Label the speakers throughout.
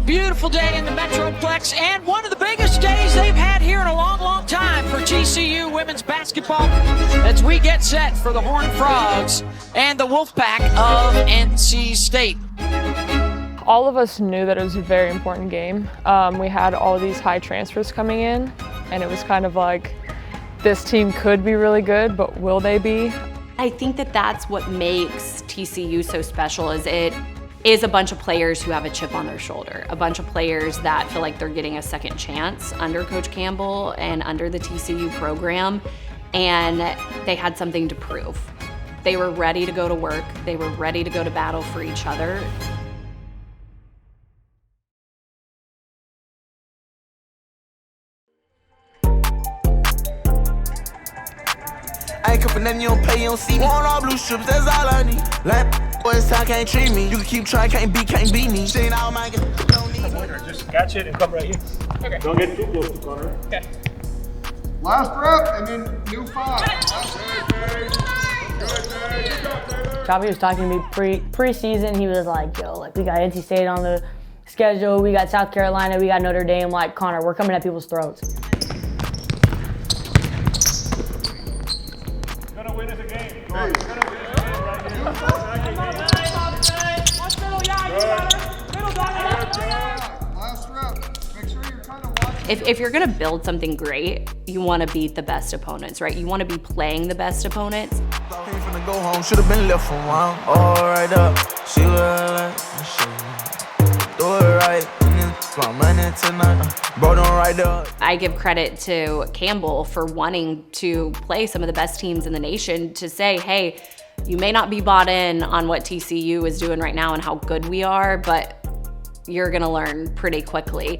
Speaker 1: beautiful day in the Metroplex and one of the biggest days they've had here in a long, long time for TCU women's basketball as we get set for the Horned Frogs and the Wolfpack of NC State.
Speaker 2: All of us knew that it was a very important game. We had all these high transfers coming in, and it was kind of like, this team could be really good, but will they be?
Speaker 3: I think that that's what makes TCU so special, is it is a bunch of players who have a chip on their shoulder, a bunch of players that feel like they're getting a second chance under Coach Campbell and under the TCU program, and they had something to prove. They were ready to go to work. They were ready to go to battle for each other.
Speaker 4: I ain't coming nothing, you don't pay, you don't see me. Want all blue strips, that's all I need. Like, boys, I can't treat me. You can keep trying, can't beat me. She ain't all my don't need me.
Speaker 5: Just catch it and come right here. Okay. Don't get too close to Connor.
Speaker 2: Okay.
Speaker 6: Last rep and then new 5.
Speaker 7: Choppy was talking to me pre-season. He was like, yo, like, we got NC State on the schedule. We got South Carolina. We got Notre Dame. Like, Connor, we're coming at people's throats.
Speaker 3: If you're gonna build something great, you wanna beat the best opponents, right? You wanna be playing the best opponents.
Speaker 4: Ain't finna go home, should've been left around. All right up, she was like, do it right, and it's my money tonight. Bro, don't right up.
Speaker 3: I give credit to Campbell for wanting to play some of the best teams in the nation, to say, hey, you may not be bought in on what TCU is doing right now and how good we are, but you're gonna learn pretty quickly.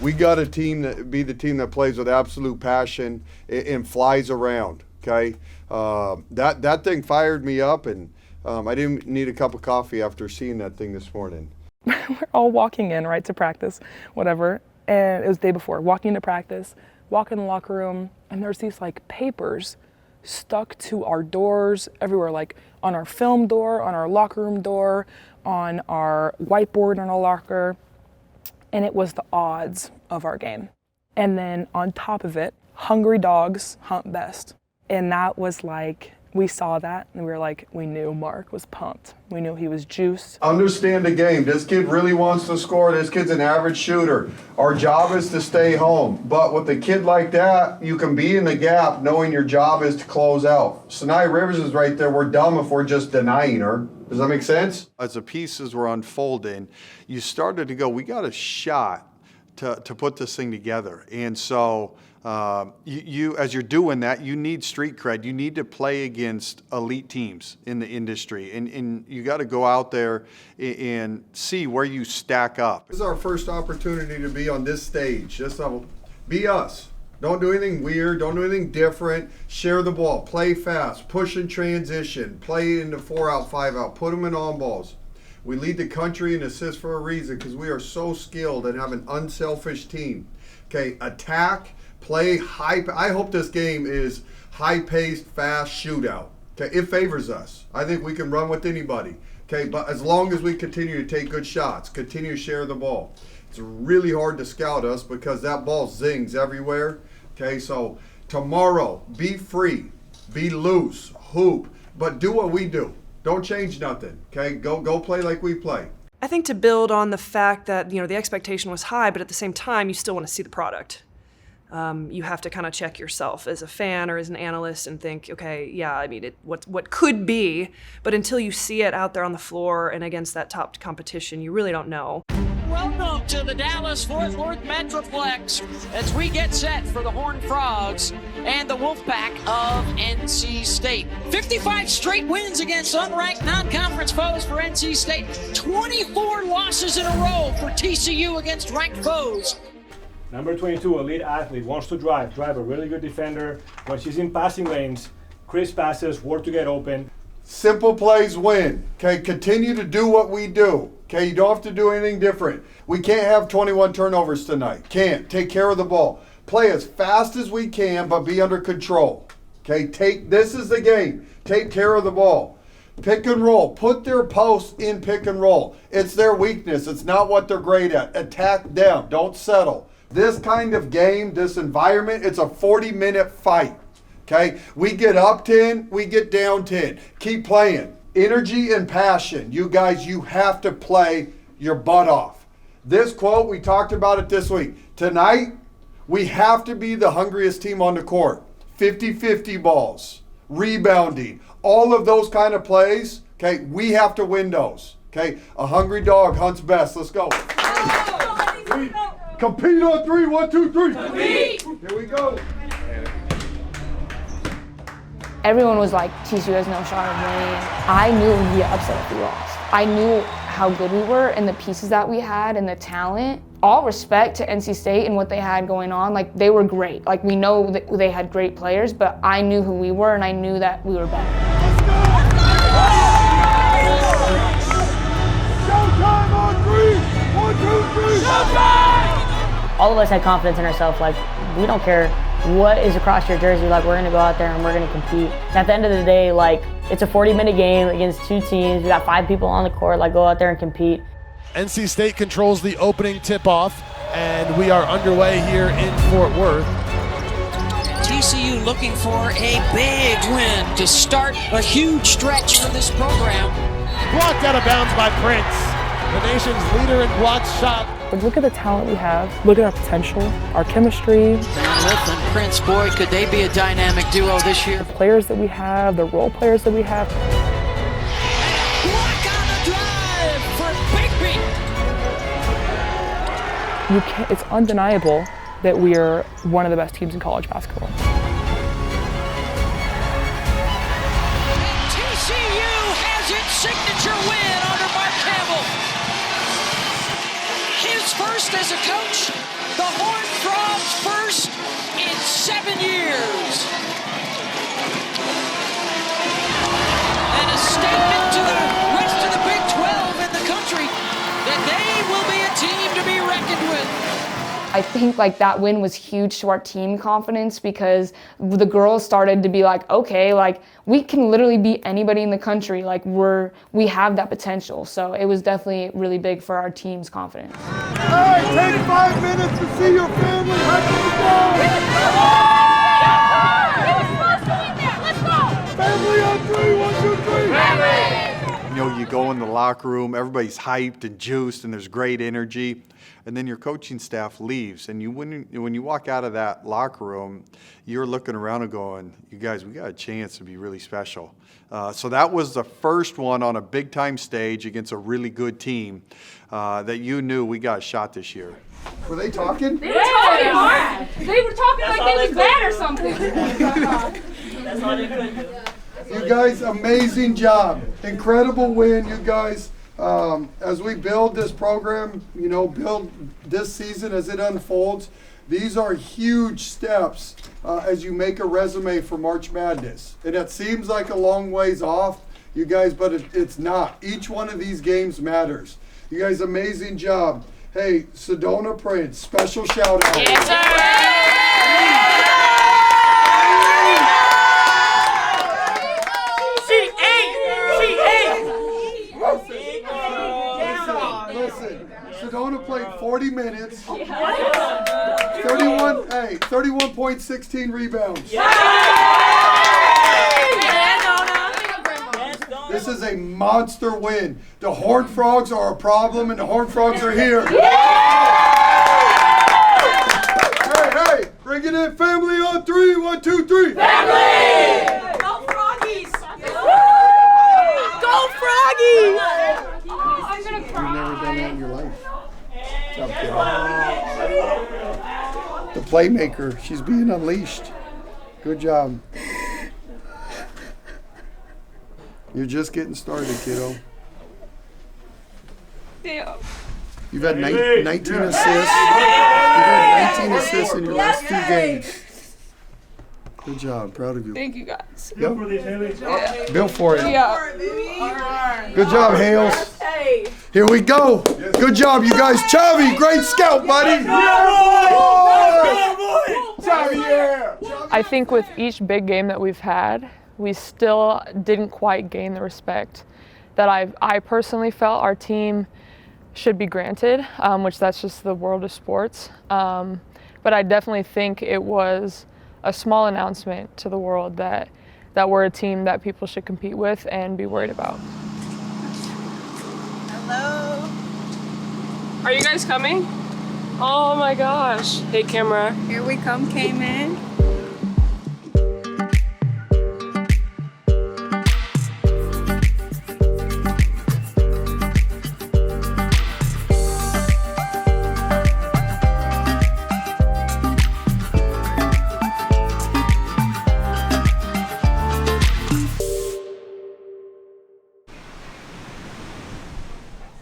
Speaker 8: We got a team that be the team that plays with absolute passion and flies around. Okay, that thing fired me up, and I didn't need a cup of coffee after seeing that thing this morning.
Speaker 2: We're all walking in, right, to practice, whatever, and it was the day before. Walking to practice, walk in the locker room, and there's these like papers stuck to our doors everywhere, like on our film door, on our locker room door, on our whiteboard in our locker. And it was the odds of our game. And then on top of it, hungry dogs hunt best. And that was like, we saw that and we were like, we knew Mark was pumped. We knew he was juiced.
Speaker 8: Understand the game. This kid really wants to score. This kid's an average shooter. Our job is to stay home. But with a kid like that, you can be in the gap knowing your job is to close out. Sanaya Rivers is right there. We're dumb if we're just denying her. Does that make sense? As the pieces were unfolding, you started to go, we got a shot to put this thing together. And so you as you're doing that, you need street cred. You need to play against elite teams in the industry. And you got to go out there and see where you stack up. This is our first opportunity to be on this stage. Just be us. Don't do anything weird. Don't do anything different. Share the ball. Play fast. Push and transition. Play into 4-out, 5-out. Put them in on balls. We lead the country in assists for a reason, because we are so skilled and have an unselfish team. Okay, attack, play, high. I hope this game is high-paced, fast shootout. Okay, it favors us. I think we can run with anybody. Okay, but as long as we continue to take good shots, continue to share the ball. It's really hard to scout us because that ball zings everywhere. Okay, so tomorrow, be free, be loose, hoop, but do what we do. Don't change nothing. Okay, go play like we play.
Speaker 9: I think to build on the fact that, you know, the expectation was high, but at the same time, you still want to see the product. You have to kind of check yourself as a fan or as an analyst and think, okay, yeah, I mean, what could be, but until you see it out there on the floor and against that top competition, you really don't know.
Speaker 1: Welcome to the Dallas-Fort Worth Metroplex as we get set for the Horned Frogs and the Wolfpack of NC State. 55 straight wins against unranked non-conference foes for NC State. 24 losses in a row for TCU against ranked foes.
Speaker 5: Number 22, elite athlete, wants to drive, a really good defender. When she's in passing lanes, crisp passes, work to get open.
Speaker 8: Simple plays win. Okay, continue to do what we do. Okay, you don't have to do anything different. We can't have 21 turnovers tonight. Can't. Take care of the ball. Play as fast as we can, but be under control. Okay, this is the game. Take care of the ball. Pick and roll. Put their posts in pick and roll. It's their weakness. It's not what they're great at. Attack them. Don't settle. This kind of game, this environment, it's a 40-minute fight. Okay? We get up 10, we get down 10. Keep playing. Energy and passion. You guys, you have to play your butt off. This quote, we talked about it this week. Tonight, we have to be the hungriest team on the court. 50-50 balls, rebounding, all of those kind of plays. Okay, we have to win those. Okay, a hungry dog hunts best. Let's go. Compete on 3. 1, 2, 3. Compete. Here we go.
Speaker 10: Everyone was like, TCU has no shot of winning. I knew it would be an upset if we lost. I knew how good we were and the pieces that we had and the talent. All respect to NC State and what they had going on. Like, they were great. Like, we know that they had great players, but I knew who we were and I knew that we were better.
Speaker 8: Showtime on 3. 1, 2, 3. Showtime!
Speaker 7: All of us had confidence in ourselves. Like, we don't care what is across your jersey. Like, we're gonna go out there and we're gonna compete. At the end of the day, like, it's a 40-minute game against 2 teams. We got 5 people on the court. Like, go out there and compete.
Speaker 11: NC State controls the opening tip-off, and we are underway here in Fort Worth.
Speaker 1: TCU looking for a big win to start a huge stretch for this program.
Speaker 11: Blocked out of bounds by Prince, the nation's leader in blocked shot.
Speaker 2: But look at the talent we have. Look at our potential, our chemistry.
Speaker 1: Cliff and Prince, boy, could they be a dynamic duo this year.
Speaker 2: The players that we have, the role players that we have.
Speaker 1: Block on the drive for Bigby.
Speaker 2: It's undeniable that we are one of the best teams in college basketball.
Speaker 1: TCU has its signature win under Mark Campbell. His first as a coach, the Horned Frogs' first in 7 years. And a statement to the rest of the Big 12 in the country that they will be a team to be reckoned with.
Speaker 10: I think like that win was huge to our team confidence because the girls started to be like, okay, like we can literally beat anybody in the country. Like we have that potential. So it was definitely really big for our team's confidence.
Speaker 8: All right, take 5 minutes to see your family.
Speaker 10: Let's go!
Speaker 8: Family on 3. 1, 2, 3.
Speaker 10: Family!
Speaker 8: You know, you go in the locker room, everybody's hyped and juiced, and there's great energy. And then your coaching staff leaves, and when you walk out of that locker room, you're looking around and going, you guys, we got a chance to be really special. So that was the first one on a big-time stage against a really good team that you knew we got a shot this year. Were they talking?
Speaker 10: They were talking hard. They were talking like they was bad or something.
Speaker 1: That's all they could do.
Speaker 8: You guys, amazing job. Incredible win, you guys. As we build this program, you know, build this season as it unfolds, these are huge steps as you make a resume for March Madness. And it seems like a long ways off, you guys, but it's not. Each one of these games matters. You guys, amazing job. Hey, Sedona Prince, special shout out.
Speaker 1: Yes, sir.
Speaker 8: Listen, Sedona played 40 minutes, 31.16 rebounds. This is a monster win. The Horned Frogs are a problem, and the Horned Frogs are here. Hey, bring it in, family on 3. 1, 2, 3.
Speaker 1: Family!
Speaker 9: Go Froggies!
Speaker 1: Go Froggies!
Speaker 8: You've never done that in your life. Good job, kiddo. The playmaker, she's being unleashed. Good job. You're just getting started, kiddo.
Speaker 10: Yeah.
Speaker 8: You've had 19 assists. You've had 19 assists in your last 2 games. Good job. Proud of you.
Speaker 10: Thank you guys.
Speaker 8: Yep.
Speaker 10: Yeah.
Speaker 8: Bill for it.
Speaker 10: Yeah.
Speaker 8: Good job, Hales. Here we go. Good job, you guys. Chavi, great scout, buddy.
Speaker 2: I think with each big game that we've had, we still didn't quite gain the respect that I personally felt our team should be granted, which that's just the world of sports. But I definitely think it was a small announcement to the world that we're a team that people should compete with and be worried about.
Speaker 12: Hello.
Speaker 13: Are you guys coming? Oh my gosh. Hey, camera.
Speaker 12: Here we come, Cayman.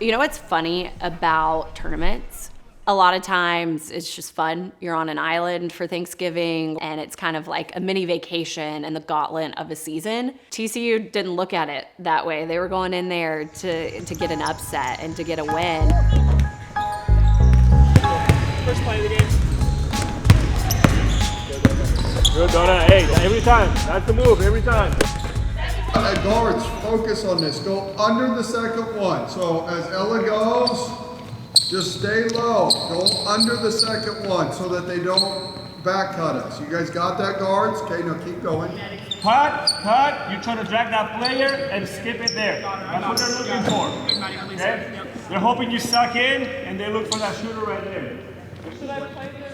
Speaker 3: You know what's funny about tournaments? A lot of times it's just fun. You're on an island for Thanksgiving and it's kind of like a mini vacation and the gauntlet of a season. TCU didn't look at it that way. They were going in there to get an upset and to get a win.
Speaker 13: First play of the game.
Speaker 5: Good, Donna. Hey, every time. That's the move, every time.
Speaker 8: Guards, focus on this. Go under the second one. So as Ella goes, just stay low. Go under the second one so that they don't back cut us. You guys got that, guards? Okay, now keep going.
Speaker 5: Cut. You try to drag that player and skip it there. That's what they're looking for. Okay? They're hoping you suck in and they look for that shooter right there.
Speaker 13: Should I play there?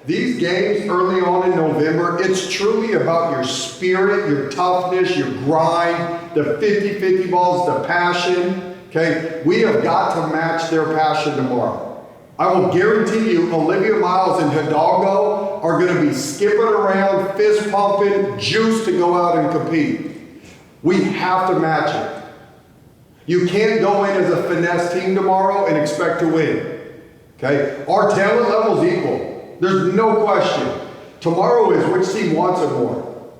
Speaker 8: These games early on in November, it's truly about your spirit, your toughness, your grind, the 50-50 balls, the passion. Okay, we have got to match their passion tomorrow. I will guarantee you Olivia Miles and Hidalgo are going to be skipping around, fist pumping, juiced to go out and compete. We have to match it. You can't go in as a finesse team tomorrow and expect to win. Okay, our talent level is equal. There's no question. Tomorrow is which team wants it more.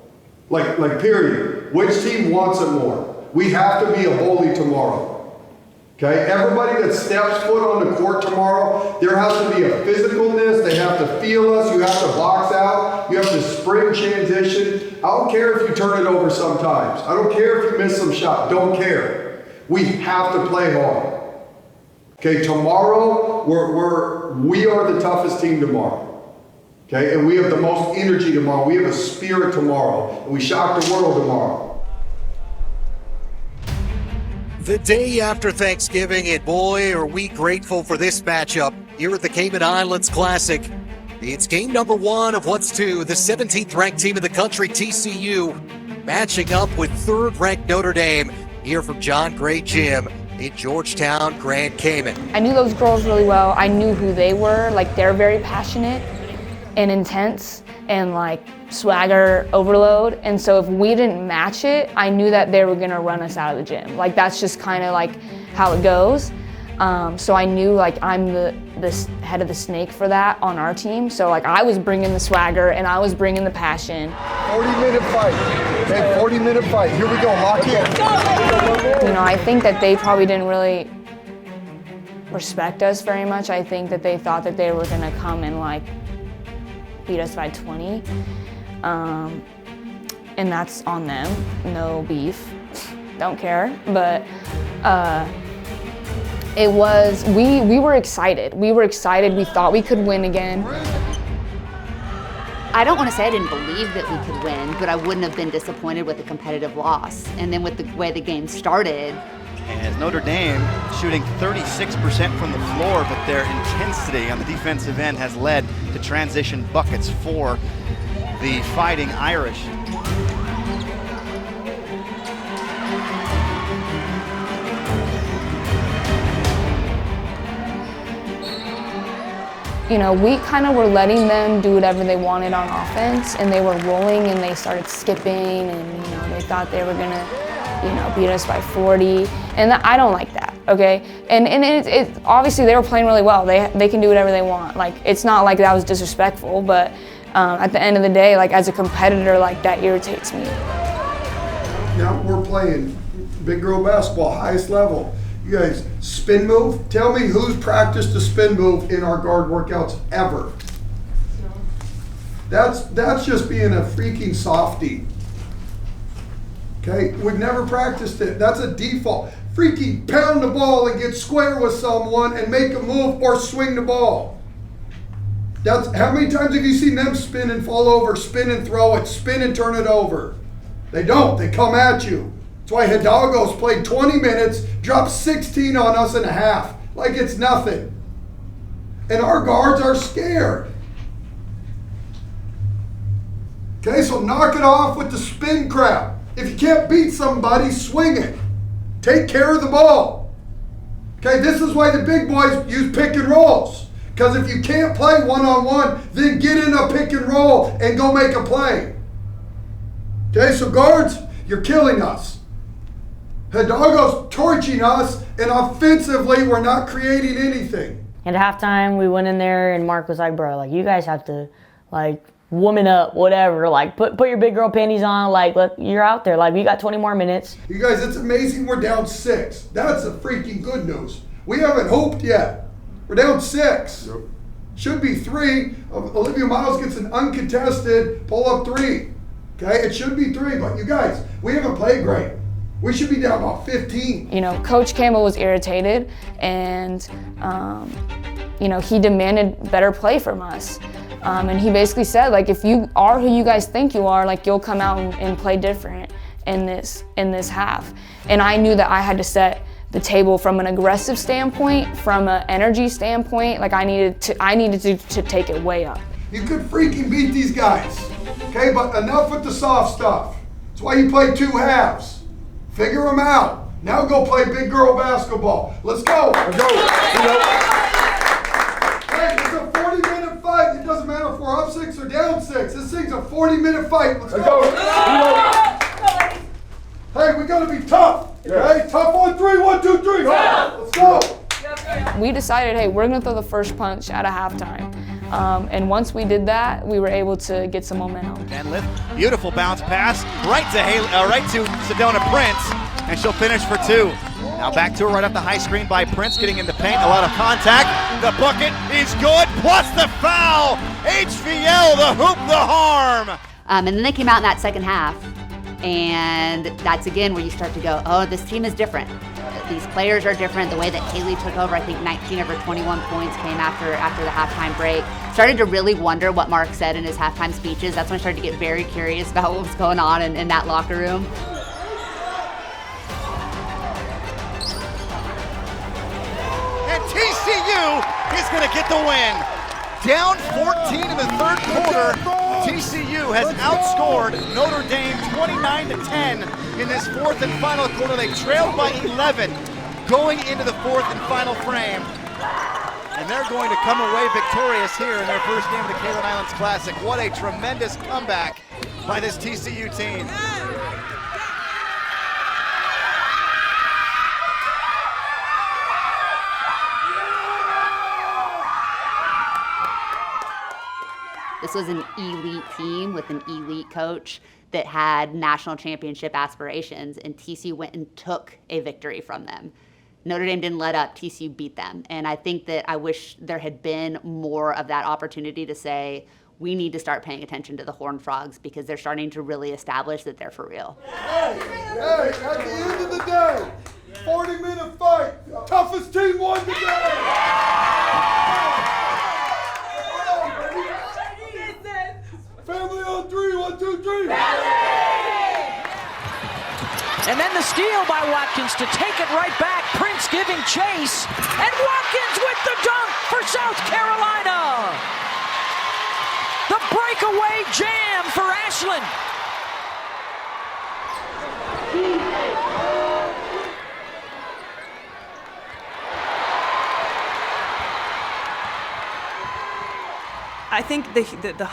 Speaker 8: Like period. Which team wants it more? We have to be a bully tomorrow. Okay, everybody that steps foot on the court tomorrow, there has to be a physicalness. They have to feel us. You have to box out. You have to sprint transition. I don't care if you turn it over sometimes. I don't care if you miss some shot. Don't care. We have to play hard. Okay, tomorrow we are the toughest team tomorrow. Okay, and we have the most energy tomorrow. We have a spirit tomorrow. And we shock the world tomorrow.
Speaker 14: The day after Thanksgiving, and boy, are we grateful for this matchup here at the Cayman Islands Classic. It's game number one of what's to the 17th ranked team in the country, TCU, matching up with 3rd ranked Notre Dame here from John Gray Gym in Georgetown, Grand Cayman.
Speaker 10: I knew those girls really well. I knew who they were. Like, they're very passionate and intense and like swagger overload. And so if we didn't match it, I knew that they were gonna run us out of the gym. Like, that's just kind of like how it goes. So I knew like I'm the head of the snake for that on our team. So like I was bringing the swagger and I was bringing the passion.
Speaker 8: 40-minute fight. Okay, 40-minute fight. Here we go, lock in.
Speaker 10: You know, I think that they probably didn't really respect us very much. I think that they thought that they were gonna come and like beat us by 20. And that's on them, no beef, don't care. But it was, we were excited. We were excited, we thought we could win again.
Speaker 15: I don't want to say I didn't believe that we could win, but I wouldn't have been disappointed with a competitive loss. And then with the way the game started.
Speaker 16: As Notre Dame shooting 36% from the floor, but their intensity on the defensive end has led to transition buckets for the Fighting Irish.
Speaker 10: You know, we kind of were letting them do whatever they wanted on offense, and they were rolling and they started skipping, and you know, they thought they were gonna, you know, beat us by 40, and I don't like that, okay? And it obviously they were playing really well. They can do whatever they want. Like, it's not like that was disrespectful, but at the end of the day, like as a competitor, like that irritates me.
Speaker 8: Now we're playing big girl basketball, highest level. You guys, spin move? Tell me who's practiced the spin move in our guard workouts ever. That's just being a freaking softie.
Speaker 6: Okay, we've never practiced it. That's a default. Freaking pound the ball and get square with someone and make a move or swing the ball. That's how many times have you seen them spin and fall over, spin and throw it, spin and turn it over? They don't. They come at you. That's why Hidalgo's played 20 minutes, dropped 16 on us in a half, like it's nothing. And our guards are scared. Okay, so knock it off with the spin crap. If you can't beat somebody, swing it. Take care of the ball. Okay, this is why the big boys use pick and rolls. Because if you can't play one-on-one, then get in a pick and roll and go make a play. Okay, so guards, you're killing us. Hidalgo's torching us, and offensively, we're not creating anything.
Speaker 7: And at halftime, we went in there, and Mark was like, bro, like, you guys have to, like, woman up, whatever. Like, put your big girl panties on. Like, look, you're out there. Like, we got 20 more minutes.
Speaker 6: You guys, it's amazing we're down 6. That's the freaking good news. We haven't hooped yet. We're down 6. Yep. Should be 3. Olivia Miles gets an uncontested pull-up 3. Okay, it should be 3, but you guys, we haven't played great. We should be down about 15.
Speaker 10: You know, Coach Campbell was irritated, and you know, he demanded better play from us. And he basically said, like, if you are who you guys think you are, like, you'll come out and play different in this half. And I knew that I had to set the table from an aggressive standpoint, from an energy standpoint. Like, I needed to take it way up.
Speaker 6: You could freaking beat these guys, okay? But enough with the soft stuff. That's why you play 2 halves. Figure them out. Now go play big girl basketball. Let's go. Let's go. Hey, it's a 40-minute fight. It doesn't matter if we're up 6 or down 6. This thing's a 40-minute fight. Let's go. Hey, we gotta be tough. Okay? Tough on 3. 1, 2, 3. Let's go.
Speaker 10: We decided, hey, we're gonna throw the first punch at a halftime. And once we did that, we were able to get some momentum.
Speaker 16: And lift, beautiful bounce pass right to Sedona Prince, and she'll finish for 2. Now back to her right off the high screen by Prince, getting into paint, a lot of contact. The bucket is good, plus the foul. HVL, the hoop, the harm.
Speaker 15: And then they came out in that second half, and that's again where you start to go, oh, this team is different. These players are different. The way that Haley took over, I think 19 of her 21 points came after the halftime break. Started to really wonder what Mark said in his halftime speeches. That's when I started to get very curious about what was going on in that locker room.
Speaker 16: And TCU is going to get the win. Down 14 in the third quarter, TCU has outscored Notre Dame 29-10 in this fourth and final quarter. They trailed by 11 going into the fourth and final frame. And they're going to come away victorious here in their first game of the Cayman Islands Classic. What a tremendous comeback by this TCU team.
Speaker 15: This was an elite team with an elite coach that had national championship aspirations, and TCU went and took a victory from them. Notre Dame didn't let up, TCU beat them. And I think that I wish there had been more of that opportunity to say, we need to start paying attention to the Horned Frogs because they're starting to really establish that they're for real.
Speaker 6: Hey, at the end of the day, 40-minute fight, toughest team won the day. Family on 3, 1, 2, 3.
Speaker 1: And then the steal by Watkins to take it right back. Prince giving chase. And Watkins with the dunk for South Carolina. The breakaway jam for Ashland.
Speaker 9: I think the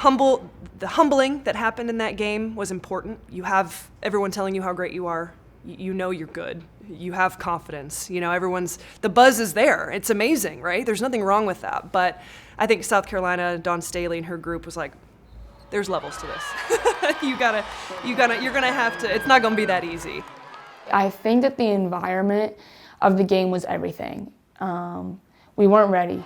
Speaker 9: humbling that happened in that game was important. You have everyone telling you how great you are. You know you're good. You have confidence. You know, the buzz is there. It's amazing, right? There's nothing wrong with that. But I think South Carolina, Dawn Staley and her group was like, there's levels to this. you're gonna have to, it's not gonna be that easy.
Speaker 10: I think that the environment of the game was everything. We weren't ready.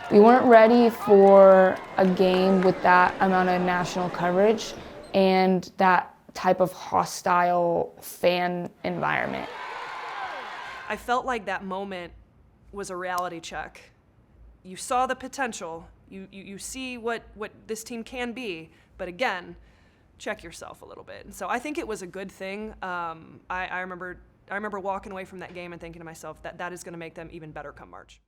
Speaker 10: We weren't ready for a game with that amount of national coverage and that type of hostile fan environment.
Speaker 9: I felt like that moment was a reality check. You saw the potential. You see what this team can be, but again, check yourself a little bit. And so I think it was a good thing. I remember walking away from that game and thinking to myself that is going to make them even better come March.